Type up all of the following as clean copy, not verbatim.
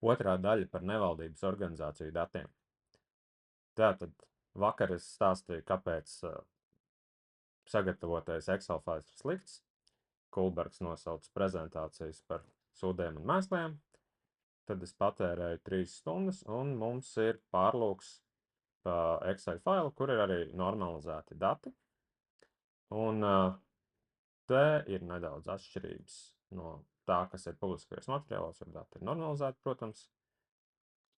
Otrā daļa par nevaldības organizāciju datiem. Tātad vakar es stāstīju, kāpēc sagatavotais Excel fails ir slikts. Kulbergs nosauca prezentācijas par sūdiem un mēsliem. Tad es patērēju 3 stundas, un mums ir pārlūks pa Excel failu, kur ir arī normalizēti dati. Un te ir nedaudz atšķirības no tā, kas ir publiskajos materiālos, jo dati ir normalizēti, protams.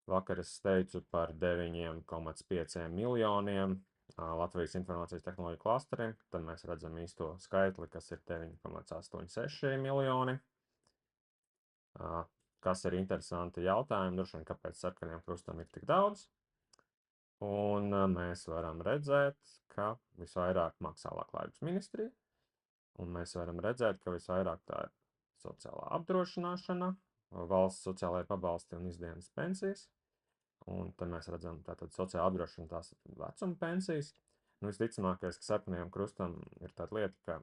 Vakar es teicu par 9,5 miljoniem Latvijas informācijas tehnoloģiju klasteriem. Tad mēs redzam īsto skaitli, kas ir 9,86 miljoni. Kas ir interesanti jautājumi, droši vien, kāpēc sarkaniem krustam ir tik daudz. Un mēs varam redzēt, ka visvairāk maksā Labklājības ministrija. Un mēs varam redzēt, ka visvairāk tā ir sociālā apdrošināšana, valsts sociālajie pabalsti un izdienas pensijas. Un tad mēs redzam, tātad sociāla apdrošināšana, tās ir vecuma pensijas. Nu, visticamākais, ka sarkanajam krustam ir tāda lieta, ka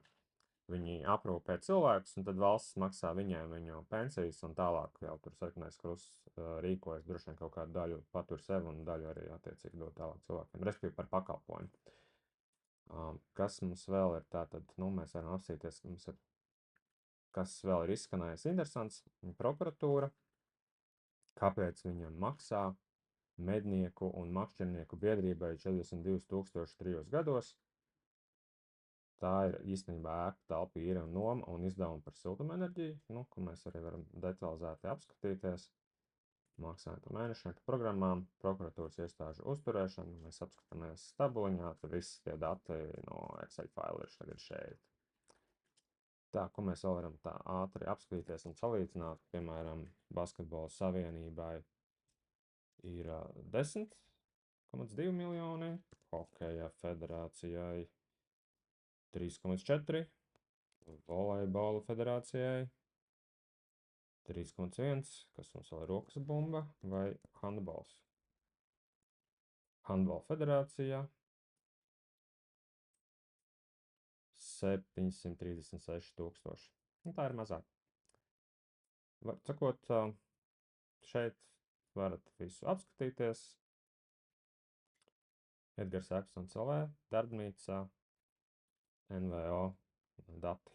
viņi aprūpē cilvēkus, un tad valsts maksā viņiem viņu pensijas, un tālāk jau tur sarkanais krusts rīkojas, droši vien kaut kādu daļu patur sev, un daļu arī attiecīgi dod tālāk cilvēkiem, respektīvi par pakalpojumu. Kas mums vēl ir tātad, nu, mēs varam apsīties, mums ir, kas vēl ir izskanējis interesants, prokuratūra, kāpēc viņam maksā mednieku un makšķernieku biedrībai 42,000 3 gados. Tā ir īstenībā ēku telpu īre un noma un izdevumi par siltumenerģiju, nu, ko mēs arī varam detalizēti apskatīties. Maksājumi par mēnešnieku programmām, prokuratūras iestāžu uzturēšanu, mēs apskatāmies tabuliņā, tad visi tie dati no Excel failu ir tagad šeit. Tā, ko mēs vēl varam tā ātri apskatīties un salīdzināt, piemēram, Basketbola savienībai ir 10,2 miljoni, Hokeja federācijai 3,4, Volejbola federācijai 3,1, kas mums vēl ir rokas bumba, vai handbols. Handbola federācijā 736,000. Nu, tā ir mazāk. Var sakot, šeit varat visu apskatīties. Edgars Epsons LV, darbnīca, NVO dati.